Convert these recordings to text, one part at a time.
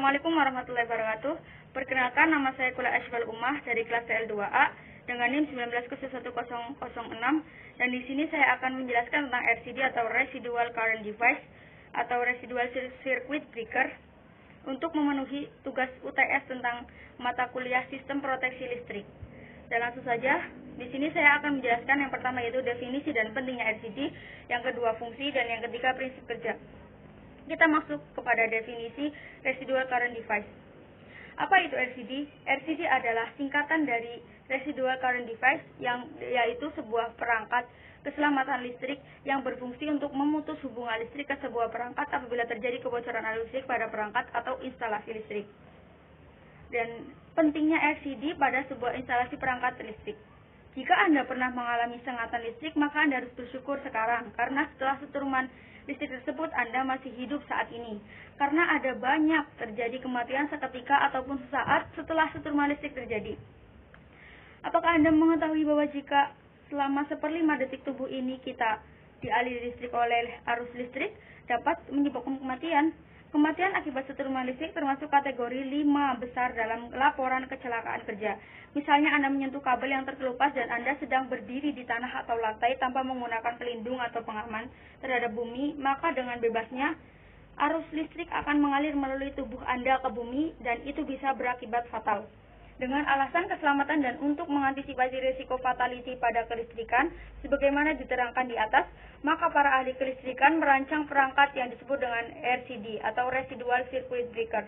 Assalamualaikum warahmatullahi wabarakatuh. Perkenalkan, nama saya Kula Ashwal Ummah dari kelas TL2A dengan NIM 19-1006, dan di sini saya akan menjelaskan tentang RCD atau Residual Current Device atau Residual Circuit Breaker untuk memenuhi tugas UTS tentang mata kuliah Sistem Proteksi Listrik. Dan langsung saja, di sini saya akan menjelaskan yang pertama yaitu definisi dan pentingnya RCD, yang kedua fungsi, dan yang ketiga prinsip kerja. Kita masuk kepada definisi Residual Current Device. Apa itu RCD? RCD adalah singkatan dari Residual Current Device, yaitu sebuah perangkat keselamatan listrik yang berfungsi untuk memutus hubungan listrik ke sebuah perangkat apabila terjadi kebocoran arus listrik pada perangkat atau instalasi listrik. Dan pentingnya RCD pada sebuah instalasi perangkat listrik. Jika Anda pernah mengalami sengatan listrik, maka Anda harus bersyukur sekarang, karena setelah setruman listrik tersebut Anda masih hidup saat ini. Karena ada banyak terjadi kematian seketika ataupun sesaat setelah setruman listrik terjadi. Apakah Anda mengetahui bahwa jika selama 1/5 detik tubuh ini kita dialiri listrik oleh arus listrik, dapat menyebabkan kematian? Kematian akibat setruman listrik termasuk kategori 5 besar dalam laporan kecelakaan kerja. Misalnya Anda menyentuh kabel yang terkelupas dan Anda sedang berdiri di tanah atau lantai tanpa menggunakan pelindung atau pengaman terhadap bumi, maka dengan bebasnya arus listrik akan mengalir melalui tubuh Anda ke bumi dan itu bisa berakibat fatal. Dengan alasan keselamatan dan untuk mengantisipasi risiko fatality pada kelistrikan, sebagaimana diterangkan di atas, maka para ahli kelistrikan merancang perangkat yang disebut dengan RCD atau Residual Circuit Breaker.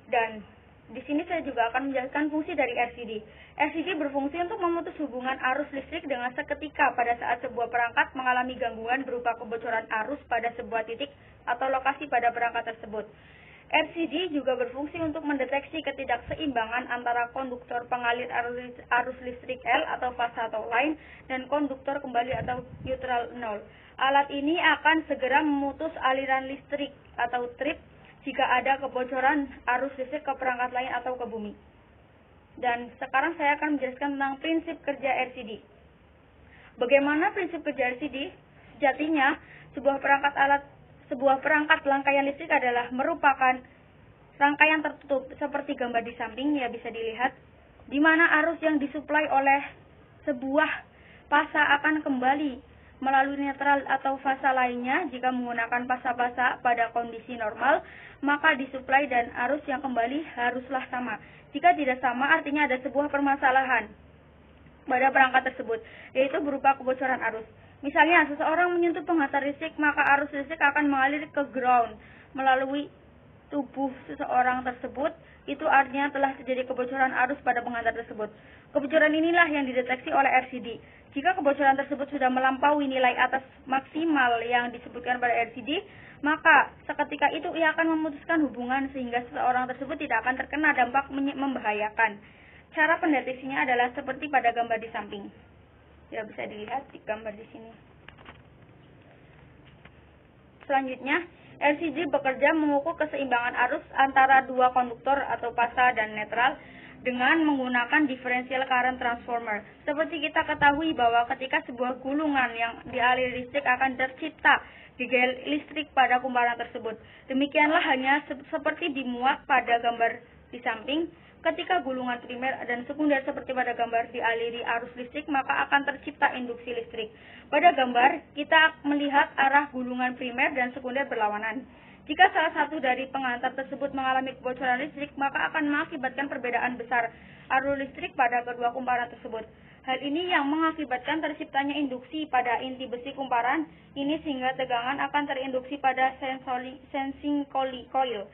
Dan di sini saya juga akan menjelaskan fungsi dari RCD. RCD berfungsi untuk memutus hubungan arus listrik dengan seketika pada saat sebuah perangkat mengalami gangguan berupa kebocoran arus pada sebuah titik atau lokasi pada perangkat tersebut. RCD juga berfungsi untuk mendeteksi ketidakseimbangan antara konduktor pengalir arus listrik L atau fasa atau line dan konduktor kembali atau neutral 0. Alat ini akan segera memutus aliran listrik atau trip jika ada kebocoran arus listrik ke perangkat lain atau ke bumi. Dan sekarang saya akan menjelaskan tentang prinsip kerja RCD. Bagaimana prinsip kerja RCD? Sejatinya, sebuah perangkat rangkaian listrik adalah merupakan rangkaian tertutup seperti gambar di samping, ya bisa dilihat, di mana arus yang disuplai oleh sebuah fasa akan kembali melalui netral atau fasa lainnya. Jika menggunakan fasa-fasa pada kondisi normal, maka disuplai dan arus yang kembali haruslah sama. Jika tidak sama, artinya ada sebuah permasalahan pada perangkat tersebut, yaitu berupa kebocoran arus. Misalnya, seseorang menyentuh penghantar listrik, maka arus listrik akan mengalir ke ground melalui tubuh seseorang tersebut. Itu artinya telah terjadi kebocoran arus pada penghantar tersebut. Kebocoran inilah yang dideteksi oleh RCD. Jika kebocoran tersebut sudah melampaui nilai atas maksimal yang disebutkan pada RCD, maka seketika itu ia akan memutuskan hubungan sehingga seseorang tersebut tidak akan terkena dampak membahayakan. Cara pendeteksinya adalah seperti pada gambar di samping. Ya, bisa dilihat di gambar di sini. Selanjutnya, RCD bekerja mengukur keseimbangan arus antara dua konduktor atau fasa dan netral dengan menggunakan differential current transformer. Seperti kita ketahui bahwa ketika sebuah gulungan yang dialiri listrik akan tercipta di gaya listrik pada kumparan tersebut. Demikianlah hanya seperti dimuat pada gambar di samping. Ketika gulungan primer dan sekunder seperti pada gambar dialiri arus listrik, maka akan tercipta induksi listrik. Pada gambar, kita melihat arah gulungan primer dan sekunder berlawanan. Jika salah satu dari penghantar tersebut mengalami kebocoran listrik, maka akan mengakibatkan perbedaan besar arus listrik pada kedua kumparan tersebut. Hal ini yang mengakibatkan terciptanya induksi pada inti besi kumparan ini sehingga tegangan akan terinduksi pada sensing coil.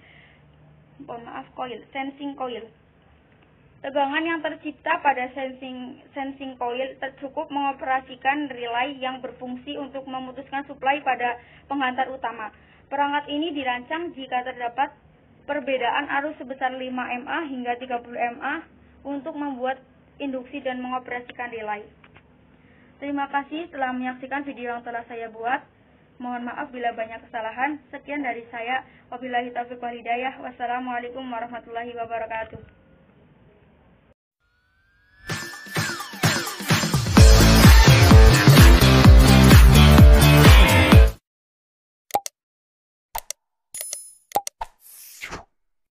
Tegangan yang tercipta pada sensing coil cukup mengoperasikan relay yang berfungsi untuk memutuskan suplai pada penghantar utama. Perangkat ini dirancang jika terdapat perbedaan arus sebesar 5 mA hingga 30 mA untuk membuat induksi dan mengoperasikan relay. Terima kasih telah menyaksikan video yang telah saya buat. Mohon maaf bila banyak kesalahan. Sekian dari saya. Wabillahi taufiq wal hidayah. Wassalamualaikum warahmatullahi wabarakatuh.